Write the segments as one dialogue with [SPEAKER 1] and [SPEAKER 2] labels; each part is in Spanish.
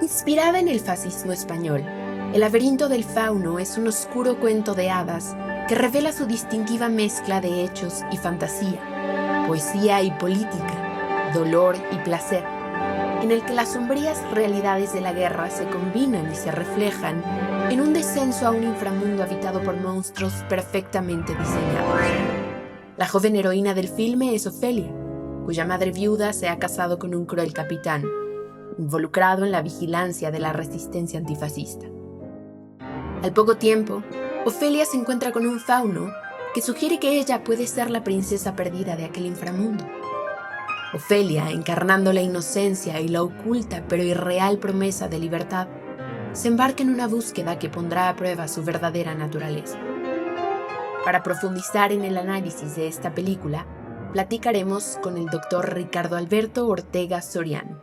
[SPEAKER 1] Inspirada en el fascismo español, El laberinto del fauno es un oscuro cuento de hadas que revela su distintiva mezcla de hechos y fantasía, poesía y política, dolor y placer, en el que las sombrías realidades de la guerra se combinan y se reflejan en un descenso a un inframundo habitado por monstruos perfectamente diseñados. La joven heroína del filme es Ofelia, cuya madre viuda se ha casado con un cruel capitán, involucrado en la vigilancia de la resistencia antifascista. Al poco tiempo, Ofelia se encuentra con un fauno que sugiere que ella puede ser la princesa perdida de aquel inframundo. Ofelia, encarnando la inocencia y la oculta pero irreal promesa de libertad, se embarca en una búsqueda que pondrá a prueba su verdadera naturaleza. Para profundizar en el análisis de esta película, platicaremos con el doctor Ricardo Alberto Ortega Soriano.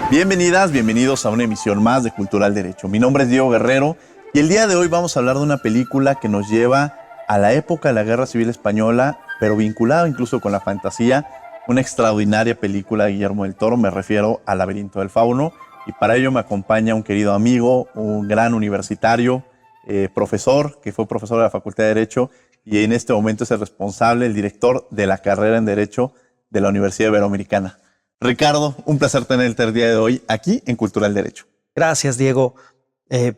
[SPEAKER 2] Bienvenidas, bienvenidos a una emisión más de Cultural Derecho. Mi nombre es Diego Guerrero y el día de hoy vamos a hablar de una película que nos lleva a la época de la Guerra Civil Española, pero vinculada incluso con la fantasía, una extraordinaria película de Guillermo del Toro, me refiero al Laberinto del Fauno, y para ello me acompaña un querido amigo, un gran universitario, profesor, que fue profesor de la Facultad de Derecho y en este momento es el responsable, el director de la carrera en Derecho de la Universidad Iberoamericana. Ricardo, un placer tenerte el día de hoy aquí en Cultural Derecho.
[SPEAKER 3] Gracias, Diego.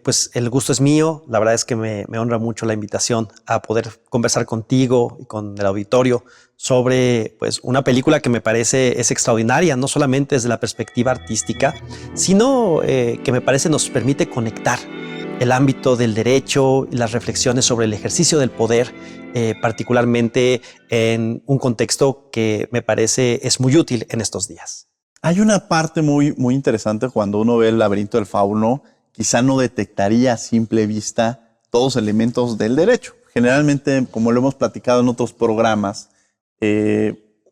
[SPEAKER 3] Pues el gusto es mío. La verdad es que me honra mucho la invitación a poder conversar contigo y con el auditorio sobre pues, una película que me parece es extraordinaria, no solamente desde la perspectiva artística, sino que me parece nos permite conectar el ámbito del derecho y las reflexiones sobre el ejercicio del poder, particularmente en un contexto que me parece es muy útil en estos días.
[SPEAKER 2] Hay una parte muy interesante cuando uno ve el Laberinto del Fauno, quizá no detectaría a simple vista todos los elementos del derecho. Generalmente, como lo hemos platicado en otros programas,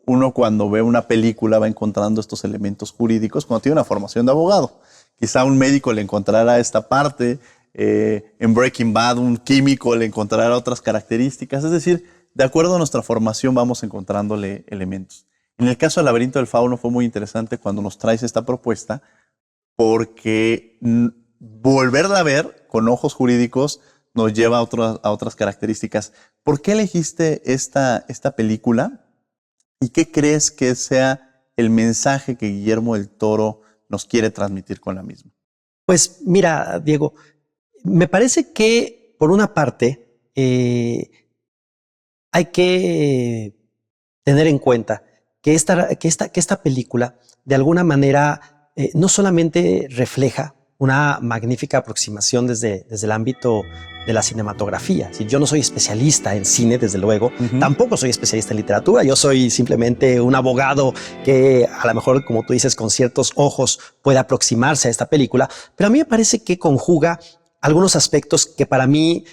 [SPEAKER 2] uno cuando ve una película va encontrando estos elementos jurídicos cuando tiene una formación de abogado. Quizá un médico le encontrará esta parte, en Breaking Bad un químico le encontrará otras características, es decir, de acuerdo a nuestra formación vamos encontrándole elementos. En el caso del Laberinto del Fauno fue muy interesante cuando nos traes esta propuesta porque volverla a ver con ojos jurídicos nos lleva a otras características. ¿Por qué elegiste esta película y qué crees que sea el mensaje que Guillermo del Toro nos quiere transmitir con la misma?
[SPEAKER 3] Pues mira, Diego, me parece que, por una parte, hay que tener en cuenta que esta película, de alguna manera, no solamente refleja una magnífica aproximación desde el ámbito de la cinematografía. Si yo no soy especialista en cine, desde luego, tampoco soy especialista en literatura. Yo soy simplemente un abogado que a lo mejor, como tú dices, con ciertos ojos puede aproximarse a esta película, pero a mí me parece que conjuga algunos aspectos que para mí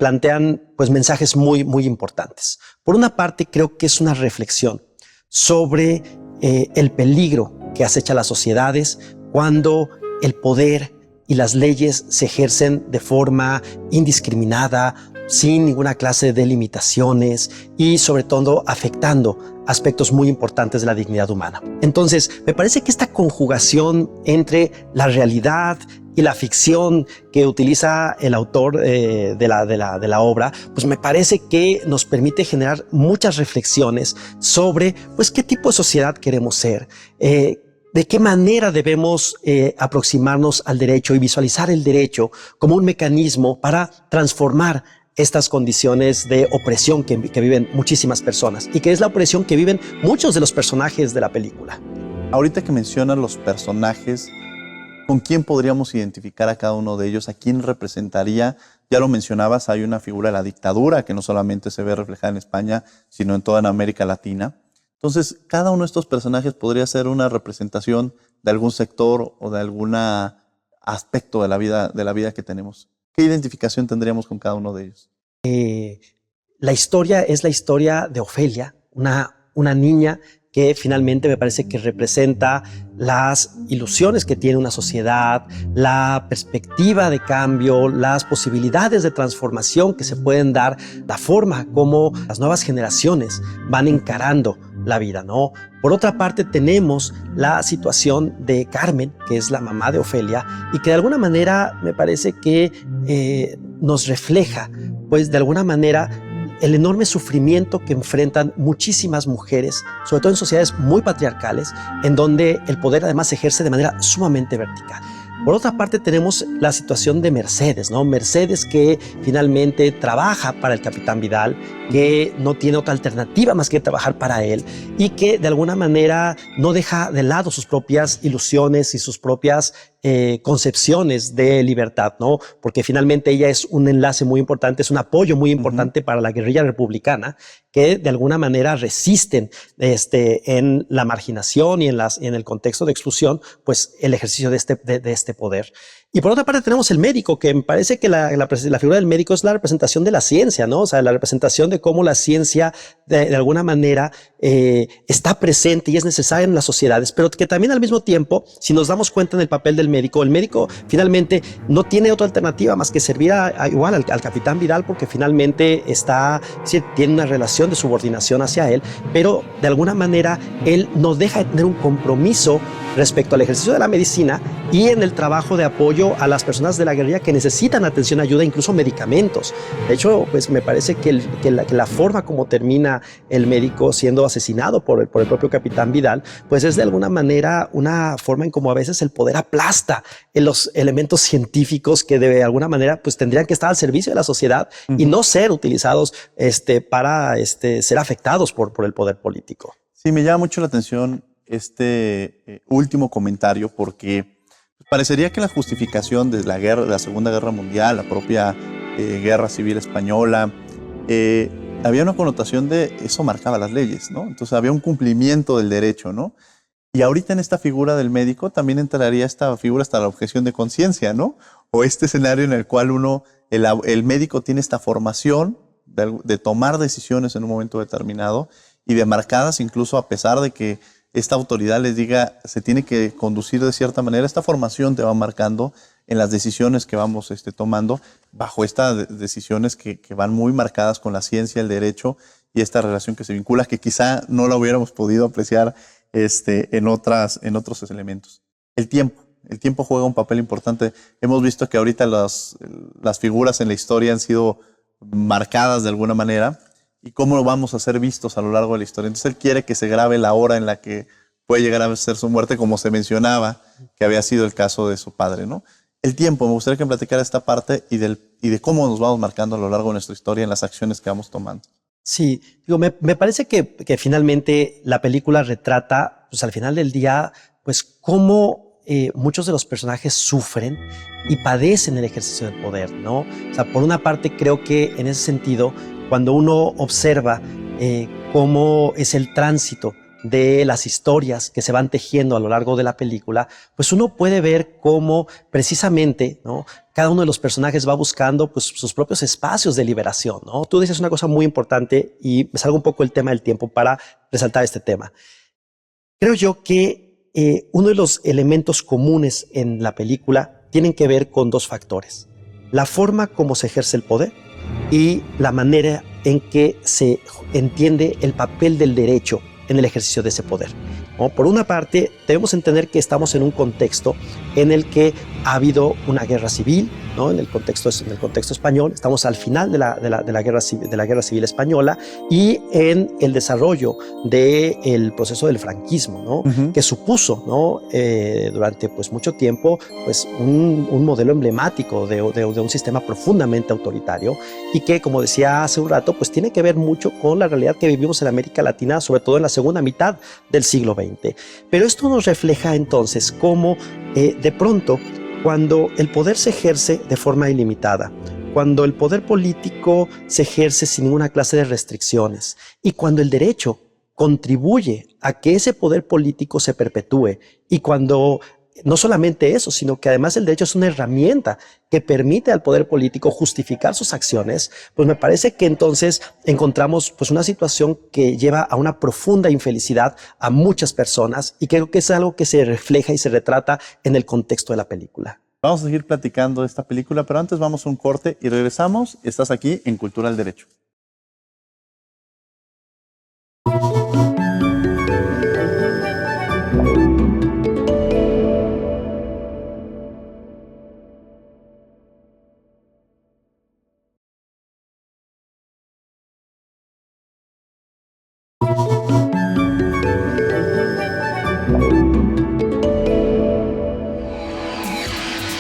[SPEAKER 3] plantean pues, mensajes muy importantes. Por una parte, creo que es una reflexión sobre el peligro que acecha a las sociedades cuando el poder y las leyes se ejercen de forma indiscriminada, sin ninguna clase de limitaciones y sobre todo afectando aspectos muy importantes de la dignidad humana. Entonces, me parece que esta conjugación entre la realidad y la ficción que utiliza el autor de la obra, pues me parece que nos permite generar muchas reflexiones sobre pues, qué tipo de sociedad queremos ser, de qué manera debemos aproximarnos al derecho y visualizar el derecho como un mecanismo para transformar estas condiciones de opresión que viven muchísimas personas y que es la opresión que viven muchos de los personajes de la película.
[SPEAKER 2] Ahorita que mencionas los personajes, ¿con quién podríamos identificar a cada uno de ellos? ¿A quién representaría Ya lo mencionabas, hay una figura de la dictadura que no solamente se ve reflejada en España, sino en toda América Latina. Entonces, cada uno de estos personajes podría ser una representación de algún sector o de algún aspecto de la vida que tenemos. ¿Qué identificación tendríamos con cada uno de ellos?
[SPEAKER 3] La historia es la historia de Ofelia, una niña que finalmente me parece que representa las ilusiones que tiene una sociedad, la perspectiva de cambio, las posibilidades de transformación que se pueden dar, la forma como las nuevas generaciones van encarando la vida, ¿no? Por otra parte, tenemos la situación de Carmen, que es la mamá de Ofelia, y que de alguna manera me parece que nos refleja, pues de alguna manera, el enorme sufrimiento que enfrentan muchísimas mujeres, sobre todo en sociedades muy patriarcales, en donde el poder además se ejerce de manera sumamente vertical. Por otra parte, tenemos la situación de Mercedes, ¿no? Mercedes, que finalmente trabaja para el capitán Vidal, que no tiene otra alternativa más que trabajar para él y que de alguna manera no deja de lado sus propias ilusiones y sus propias concepciones de libertad, ¿no? Porque finalmente ella es un enlace muy importante, es un apoyo muy importante para la guerrilla republicana, que de alguna manera resisten en la marginación y en el contexto de exclusión, pues el ejercicio de este poder. Y por otra parte tenemos el médico, que me parece que la figura del médico es la representación de la ciencia, ¿no? O sea, la representación de cómo la ciencia de alguna manera está presente y es necesaria en las sociedades, pero que también al mismo tiempo, si nos damos cuenta en el papel del médico, el médico finalmente no tiene otra alternativa más que servir igual al capitán Vidal, porque finalmente tiene una relación de subordinación hacia él, pero de alguna manera él no deja de tener un compromiso respecto al ejercicio de la medicina y en el trabajo de apoyo a las personas de la guerrilla que necesitan atención, ayuda, incluso medicamentos. De hecho, pues me parece que la forma como termina el médico siendo asesinado por el propio capitán Vidal, pues es de alguna manera una forma en como a veces el poder aplasta en los elementos científicos que de alguna manera pues tendrían que estar al servicio de la sociedad y no ser utilizados para ser afectados por el poder político.
[SPEAKER 2] Sí, me llama mucho la atención último comentario, porque parecería que la justificación de la Segunda Guerra Mundial, la propia Guerra Civil Española, había una connotación de eso marcaba las leyes, ¿no? Entonces había un cumplimiento del derecho, ¿no? Y ahorita en esta figura del médico también entraría esta figura hasta la objeción de conciencia, ¿no? O este escenario en el cual el médico tiene esta formación de tomar decisiones en un momento determinado y de marcadas incluso a pesar de que esta autoridad les diga se tiene que conducir de cierta manera. Esta formación te va marcando en las decisiones que vamos tomando bajo estas decisiones que van muy marcadas con la ciencia, el derecho y esta relación que se vincula, que quizá no la hubiéramos podido apreciar en otros elementos. El tiempo juega un papel importante. Hemos visto que ahorita las figuras en la historia han sido marcadas de alguna manera, y cómo vamos a ser vistos a lo largo de la historia. Entonces él quiere que se grabe la hora en la que puede llegar a ser su muerte, como se mencionaba, que había sido el caso de su padre, ¿no? El tiempo, me gustaría que platicara esta parte y de cómo nos vamos marcando a lo largo de nuestra historia en las acciones que vamos tomando.
[SPEAKER 3] Sí, me parece que finalmente la película retrata, pues al final del día, pues cómo muchos de los personajes sufren y padecen el ejercicio del poder, ¿no? O sea, por una parte creo que en ese sentido, cuando uno observa cómo es el tránsito de las historias que se van tejiendo a lo largo de la película, pues uno puede ver cómo precisamente, ¿no?, cada uno de los personajes va buscando pues, sus propios espacios de liberación, ¿no? Tú dices una cosa muy importante y me salgo un poco el tema del tiempo para resaltar este tema. Creo yo que uno de los elementos comunes en la película tienen que ver con dos factores: la forma como se ejerce el poder y la manera en que se entiende el papel del derecho en el ejercicio de ese poder, ¿no? Por una parte, debemos entender que estamos en un contexto en el que ha habido una guerra civil, ¿no? En el contexto español, estamos al final de la guerra civil española y en el desarrollo del proceso del franquismo, ¿no? Que supuso, ¿no?, durante pues, mucho tiempo pues, un modelo emblemático de un sistema profundamente autoritario y que, como decía hace un rato, pues tiene que ver mucho con la realidad que vivimos en América Latina, sobre todo en la segunda mitad del siglo XX. Pero esto nos refleja entonces cómo de pronto, cuando el poder se ejerce de forma ilimitada, cuando el poder político se ejerce sin ninguna clase de restricciones y cuando el derecho contribuye a que ese poder político se perpetúe y cuando no solamente eso, sino que además el derecho es una herramienta que permite al poder político justificar sus acciones, pues me parece que entonces encontramos pues una situación que lleva a una profunda infelicidad a muchas personas y creo que es algo que se refleja y se retrata en el contexto de la película.
[SPEAKER 2] Vamos a seguir platicando de esta película, pero antes vamos a un corte y regresamos. Estás aquí en Cultura al Derecho.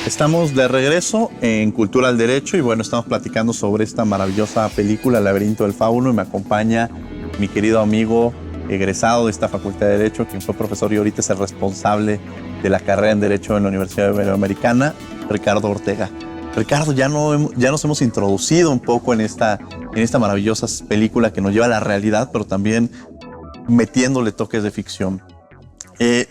[SPEAKER 2] Estamos de regreso en Cultura al Derecho y bueno, estamos platicando sobre esta maravillosa película, El laberinto del fauno, y me acompaña mi querido amigo egresado de esta Facultad de Derecho, quien fue profesor y ahorita es el responsable de la carrera en Derecho en la Universidad Iberoamericana, Ricardo Ortega. Ricardo, ya nos hemos introducido un poco en esta maravillosa película que nos lleva a la realidad, pero también metiéndole toques de ficción.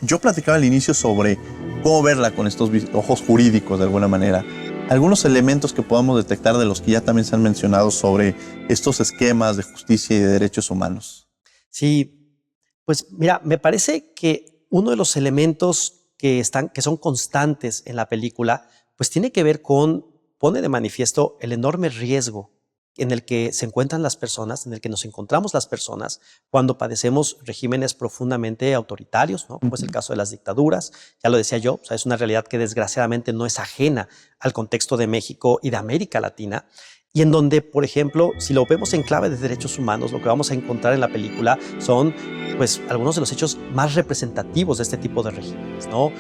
[SPEAKER 2] Yo platicaba al inicio sobre cómo verla con estos ojos jurídicos de alguna manera. Algunos elementos que podamos detectar de los que ya también se han mencionado sobre estos esquemas de justicia y de derechos humanos.
[SPEAKER 3] Sí, pues mira, me parece que uno de los elementos que son constantes en la película, pues tiene que ver pone de manifiesto el enorme riesgo en el que se encuentran las personas, en el que nos encontramos las personas cuando padecemos regímenes profundamente autoritarios, ¿no? Como es el caso de las dictaduras. Ya lo decía yo, o sea, es una realidad que desgraciadamente no es ajena al contexto de México y de América Latina, y en donde, por ejemplo, si lo vemos en clave de derechos humanos, lo que vamos a encontrar en la película son pues, algunos de los hechos más representativos de este tipo de regímenes, ¿no?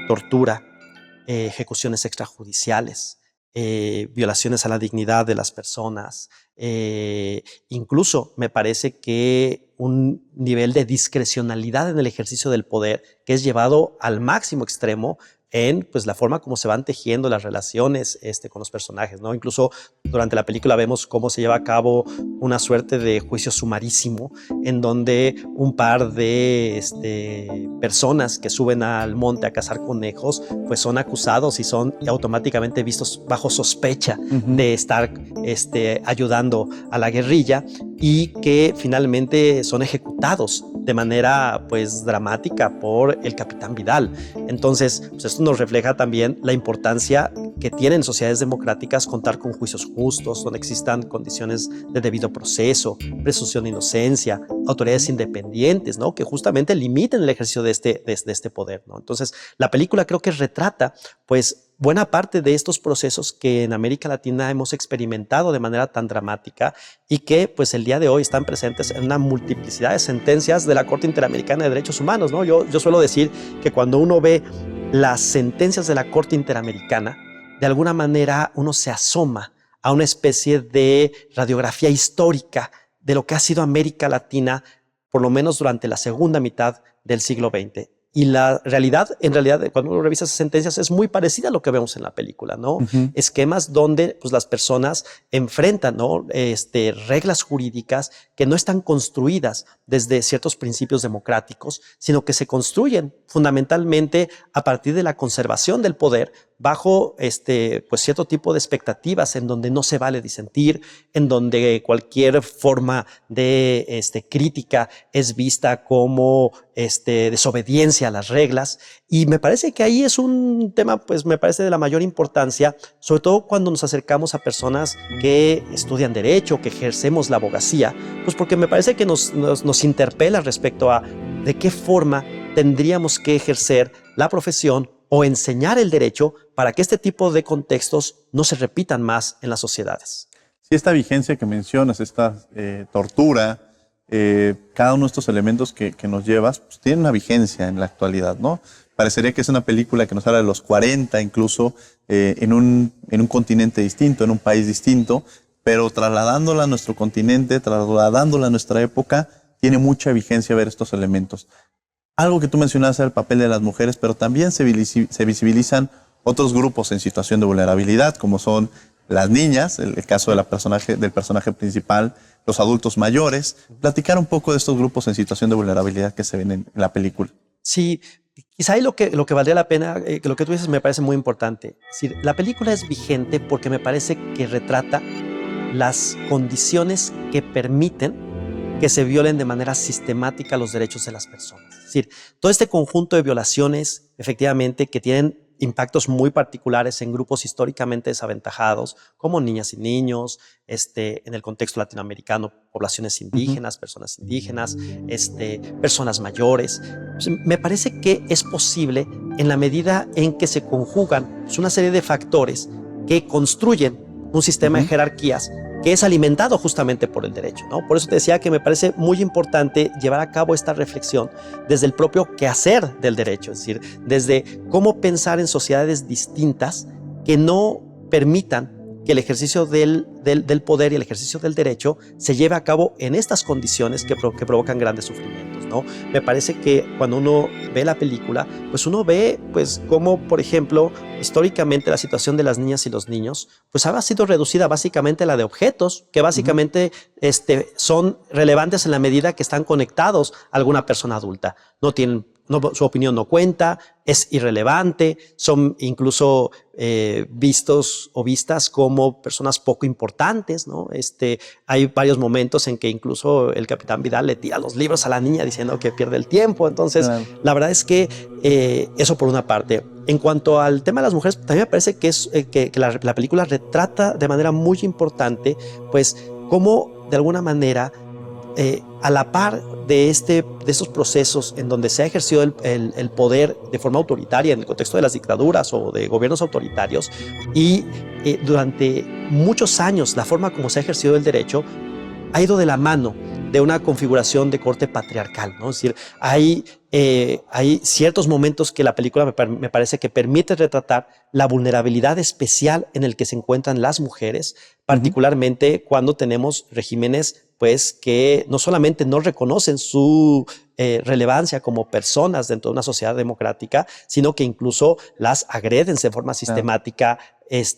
[SPEAKER 3] Tortura, ejecuciones extrajudiciales, violaciones a la dignidad de las personas, incluso me parece que un nivel de discrecionalidad en el ejercicio del poder que es llevado al máximo extremo en pues, la forma como se van tejiendo las relaciones con los personajes, ¿no? Incluso durante la película vemos cómo se lleva a cabo una suerte de juicio sumarísimo en donde un par de personas que suben al monte a cazar conejos pues son acusados y son automáticamente vistos bajo sospecha de estar ayudando a la guerrilla y que finalmente son ejecutados de manera pues dramática por el capitán Vidal. Entonces, pues esto nos refleja también la importancia que tienen sociedades democráticas contar con juicios justos, donde existan condiciones de debido proceso, presunción de inocencia, autoridades independientes, ¿no? Que justamente limiten el ejercicio de este poder, ¿no? Entonces, la película creo que retrata, pues, buena parte de estos procesos que en América Latina hemos experimentado de manera tan dramática y que pues el día de hoy están presentes en una multiplicidad de sentencias de la Corte Interamericana de Derechos Humanos, ¿no? Yo suelo decir que cuando uno ve las sentencias de la Corte Interamericana, de alguna manera uno se asoma a una especie de radiografía histórica de lo que ha sido América Latina, por lo menos durante la segunda mitad del siglo XX. Y la realidad, en realidad, cuando uno revisa esas sentencias, es muy parecida a lo que vemos en la película, ¿no? Esquemas donde pues, las personas enfrentan, ¿no? Reglas jurídicas que no están construidas desde ciertos principios democráticos, sino que se construyen fundamentalmente a partir de la conservación del poder bajo pues cierto tipo de expectativas en donde no se vale disentir, en donde cualquier forma de crítica es vista como desobediencia a las reglas. Y me parece que ahí es un tema, pues me parece de la mayor importancia, sobre todo cuando nos acercamos a personas que estudian derecho, que ejercemos la abogacía, pues porque me parece que nos interpela respecto a de qué forma tendríamos que ejercer la profesión o enseñar el derecho para que este tipo de contextos no se repitan más en las sociedades.
[SPEAKER 2] Sí, esta vigencia que mencionas, esta tortura, cada uno de estos elementos que nos llevas, pues, tiene una vigencia en la actualidad, ¿no? Parecería que es una película que nos habla de los 40, incluso en un continente distinto, en un país distinto, pero trasladándola a nuestro continente, trasladándola a nuestra época, tiene mucha vigencia ver estos elementos. Algo que tú mencionaste, el papel de las mujeres, pero también se visibilizan otros grupos en situación de vulnerabilidad, como son las niñas, el caso del personaje principal, los adultos mayores. Platicar un poco de estos grupos en situación de vulnerabilidad que se ven en la película.
[SPEAKER 3] Sí, quizá ahí lo que valdría la pena, que lo que tú dices me parece muy importante. Es decir, la película es vigente porque me parece que retrata las condiciones que permiten que se violen de manera sistemática los derechos de las personas. Es decir, todo este conjunto de violaciones, efectivamente, que tienen impactos muy particulares en grupos históricamente desaventajados, como niñas y niños, en el contexto latinoamericano, poblaciones indígenas, personas indígenas, personas mayores. Me parece que es posible en la medida en que se conjugan una serie de factores que construyen un sistema de jerarquías que es alimentado justamente por el derecho, ¿no? Por eso te decía que me parece muy importante llevar a cabo esta reflexión desde el propio quehacer del derecho, es decir, desde cómo pensar en sociedades distintas que no permitan que el ejercicio del poder y el ejercicio del derecho se lleve a cabo en estas condiciones que provocan grandes sufrimientos, ¿no? Me parece que cuando uno ve la película, pues uno ve pues cómo, por ejemplo, históricamente la situación de las niñas y los niños pues ha sido reducida básicamente a la de objetos que básicamente son relevantes en la medida que están conectados a alguna persona adulta. Su opinión no cuenta, es irrelevante, son incluso vistos o vistas como personas poco importantes, ¿no? Hay varios momentos en que incluso el capitán Vidal le tira los libros a la niña diciendo que pierde el tiempo. Entonces, la verdad es que eso por una parte. En cuanto al tema de las mujeres, también me parece que la película retrata de manera muy importante, pues, cómo de alguna manera a la par de estos procesos en donde se ha ejercido el poder de forma autoritaria en el contexto de las dictaduras o de gobiernos autoritarios y durante muchos años la forma como se ha ejercido el derecho ha ido de la mano de una configuración de corte patriarcal, ¿no? Es decir, hay ciertos momentos que la película me parece que permite retratar la vulnerabilidad especial en el que se encuentran las mujeres, particularmente cuando tenemos regímenes pues, que no solamente no reconocen su relevancia como personas dentro de una sociedad democrática, sino que incluso las agreden de forma sistemática,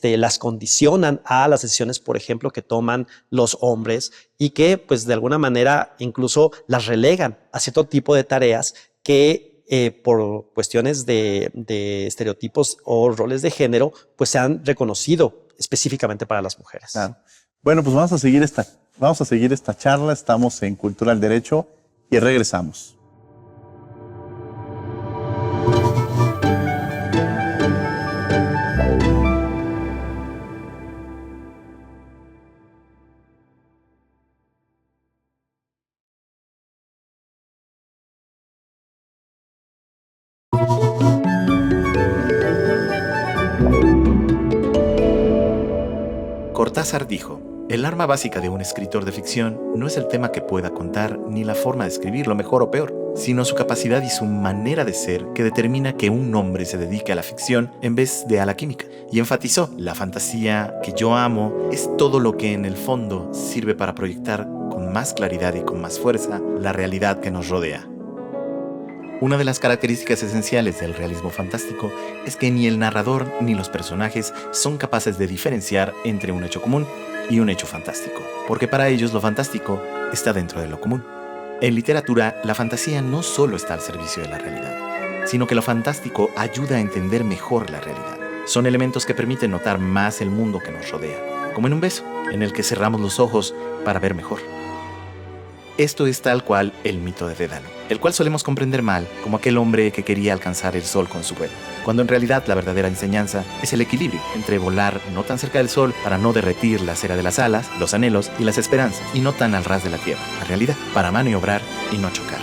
[SPEAKER 3] las condicionan a las decisiones, por ejemplo, que toman los hombres y que, pues, de alguna manera incluso las relegan a cierto tipo de tareas que por cuestiones de estereotipos o roles de género, pues se han reconocido específicamente para las mujeres.
[SPEAKER 2] Claro. Bueno, pues vamos a seguir esta charla. Estamos en Cultura del Derecho y regresamos.
[SPEAKER 4] Cortázar dijo: el arma básica de un escritor de ficción no es el tema que pueda contar ni la forma de escribirlo mejor o peor, sino su capacidad y su manera de ser que determina que un hombre se dedique a la ficción en vez de a la química. Y enfatizó: la fantasía que yo amo es todo lo que en el fondo sirve para proyectar con más claridad y con más fuerza la realidad que nos rodea. Una de las características esenciales del realismo fantástico es que ni el narrador ni los personajes son capaces de diferenciar entre un hecho común y un hecho fantástico, porque para ellos lo fantástico está dentro de lo común. En literatura, la fantasía no solo está al servicio de la realidad, sino que lo fantástico ayuda a entender mejor la realidad. Son elementos que permiten notar más el mundo que nos rodea, como en un beso, en el que cerramos los ojos para ver mejor. Esto es tal cual el mito de Dédalo, el cual solemos comprender mal como aquel hombre que quería alcanzar el sol con su vuelo, cuando en realidad la verdadera enseñanza es el equilibrio entre volar no tan cerca del sol para no derretir la cera de las alas, los anhelos y las esperanzas, y no tan al ras de la tierra, la realidad, para maniobrar y no chocar.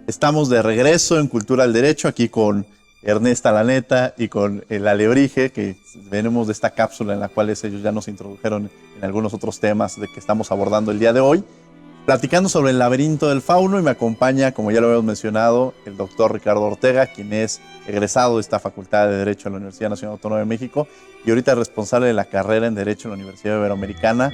[SPEAKER 2] Estamos de regreso en Cultura del Derecho, aquí con Ernesta Laneta y con el Alebrije, que venimos de esta cápsula en la cual ellos ya nos introdujeron en algunos otros temas de que estamos abordando el día de hoy, platicando sobre el laberinto del fauno, y me acompaña, como ya lo habíamos mencionado, el doctor Ricardo Ortega, quien es egresado de esta Facultad de Derecho en la Universidad Nacional Autónoma de México y ahorita responsable de la carrera en Derecho en la Universidad Iberoamericana.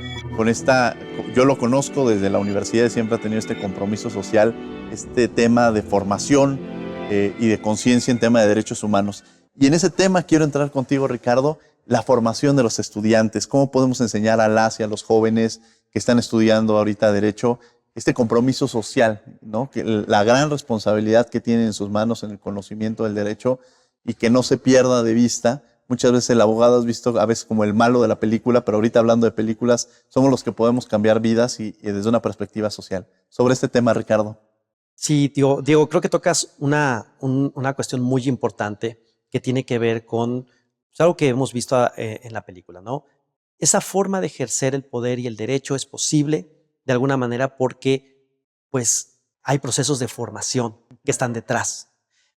[SPEAKER 2] Yo lo conozco desde la universidad y siempre ha tenido este compromiso social, este tema de formación y de conciencia en tema de derechos humanos. Y en ese tema quiero entrar contigo, Ricardo, la formación de los estudiantes. ¿Cómo podemos enseñar a las y a los jóvenes que están estudiando ahorita Derecho este compromiso social, ¿no? Que la gran responsabilidad que tienen en sus manos en el conocimiento del derecho y que no se pierda de vista? Muchas veces el abogado es visto a veces como el malo de la película, pero ahorita hablando de películas, somos los que podemos cambiar vidas y desde una perspectiva social. Sobre este tema, Ricardo.
[SPEAKER 3] Sí, Diego, creo que tocas una cuestión muy importante que tiene que ver con algo que hemos visto en la película, ¿no? Esa forma de ejercer el poder y el derecho es posible de alguna manera porque pues, hay procesos de formación que están detrás.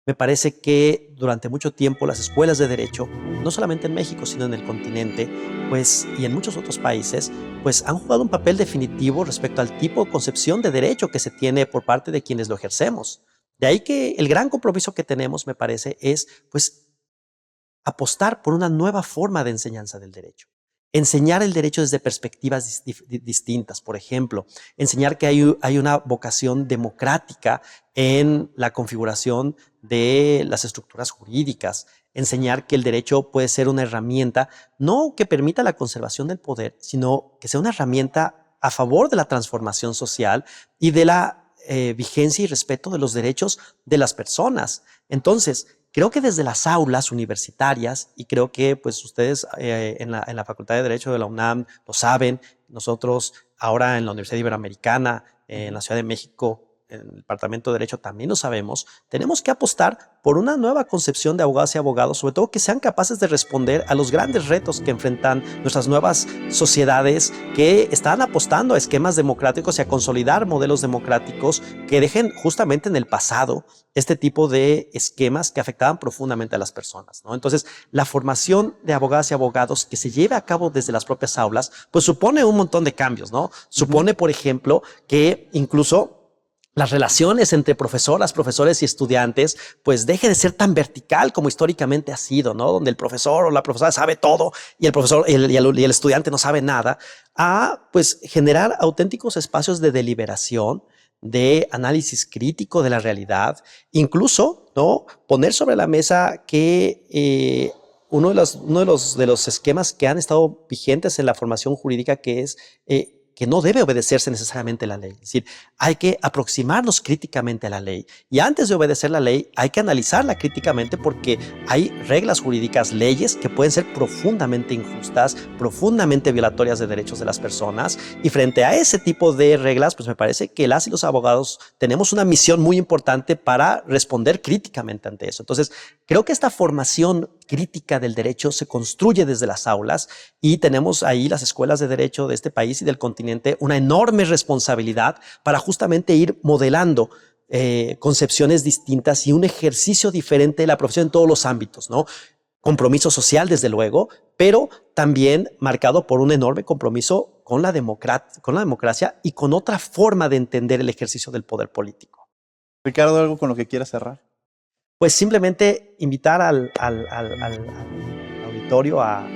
[SPEAKER 3] Me parece que durante mucho tiempo las escuelas de derecho, no solamente en México, sino en el continente, pues, y en muchos otros países, pues han jugado un papel definitivo respecto al tipo de concepción de derecho que se tiene por parte de quienes lo ejercemos. De ahí que el gran compromiso que tenemos, me parece, es pues, apostar por una nueva forma de enseñanza del derecho. Enseñar el derecho desde perspectivas distintas, por ejemplo, enseñar que hay una vocación democrática en la configuración de las estructuras jurídicas, enseñar que el derecho puede ser una herramienta no que permita la conservación del poder, sino que sea una herramienta a favor de la transformación social y de la vigencia y respeto de los derechos de las personas. Entonces, creo que desde las aulas universitarias, y creo que pues ustedes en la Facultad de Derecho de la UNAM lo saben, nosotros ahora en la Universidad Iberoamericana, en la Ciudad de México, en el Departamento de Derecho también lo sabemos, tenemos que apostar por una nueva concepción de abogadas y abogados, sobre todo que sean capaces de responder a los grandes retos que enfrentan nuestras nuevas sociedades que están apostando a esquemas democráticos y a consolidar modelos democráticos que dejen justamente en el pasado este tipo de esquemas que afectaban profundamente a las personas, ¿no? Entonces, la formación de abogadas y abogados que se lleve a cabo desde las propias aulas, pues supone un montón de cambios, ¿no? Supone, por ejemplo, que incluso las relaciones entre profesoras, profesores y estudiantes, pues deje de ser tan vertical como históricamente ha sido, ¿no? Donde el profesor o la profesora sabe todo y el profesor y el estudiante no sabe nada, a pues generar auténticos espacios de deliberación, de análisis crítico de la realidad, incluso, ¿no? Poner sobre la mesa que uno de los esquemas que han estado vigentes en la formación jurídica, que es que no debe obedecerse necesariamente la ley. Es decir, hay que aproximarnos críticamente a la ley. Y antes de obedecer la ley, hay que analizarla críticamente porque hay reglas jurídicas, leyes que pueden ser profundamente injustas, profundamente violatorias de derechos de las personas. Y frente a ese tipo de reglas, pues me parece que las y los abogados tenemos una misión muy importante para responder críticamente ante eso. Entonces, creo que esta formación crítica del derecho se construye desde las aulas y tenemos ahí las escuelas de derecho de este país y del continente una enorme responsabilidad para justamente ir modelando concepciones distintas y un ejercicio diferente de la profesión en todos los ámbitos, ¿no? Compromiso social, desde luego, pero también marcado por un enorme compromiso con la democracia y con otra forma de entender el ejercicio del poder político.
[SPEAKER 2] Ricardo, ¿algo con lo que quieras cerrar?
[SPEAKER 3] Pues simplemente invitar al auditorio a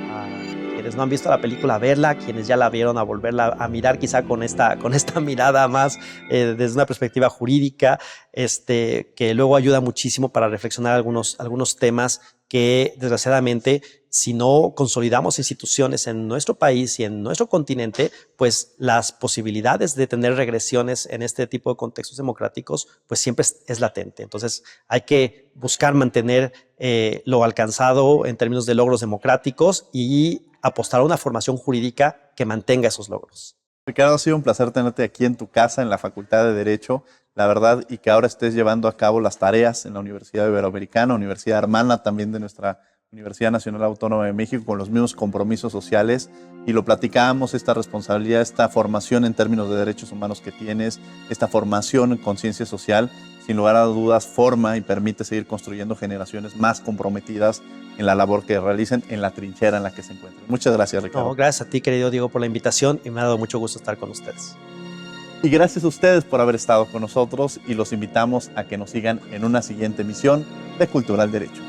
[SPEAKER 3] quienes no han visto la película a verla, quienes ya la vieron a volverla a mirar quizá con esta mirada más desde una perspectiva jurídica, que luego ayuda muchísimo para reflexionar algunos temas que desgraciadamente si no consolidamos instituciones en nuestro país y en nuestro continente, pues las posibilidades de tener regresiones en este tipo de contextos democráticos pues siempre es latente. Entonces hay que buscar mantener lo alcanzado en términos de logros democráticos y apostar a una formación jurídica que mantenga esos logros.
[SPEAKER 2] Ricardo, ha sido un placer tenerte aquí en tu casa, en la Facultad de Derecho, la verdad, y que ahora estés llevando a cabo las tareas en la Universidad Iberoamericana, universidad hermana también de nuestra Universidad Nacional Autónoma de México, con los mismos compromisos sociales, y lo platicábamos, esta responsabilidad, esta formación en términos de derechos humanos que tienes, esta formación en conciencia social, sin lugar a dudas forma y permite seguir construyendo generaciones más comprometidas en la labor que realicen en la trinchera en la que se encuentran. Muchas gracias, Ricardo.
[SPEAKER 3] No, gracias a ti, querido Diego, por la invitación y me ha dado mucho gusto estar con ustedes.
[SPEAKER 2] Y gracias a ustedes por haber estado con nosotros y los invitamos a que nos sigan en una siguiente emisión de Cultural Derecho.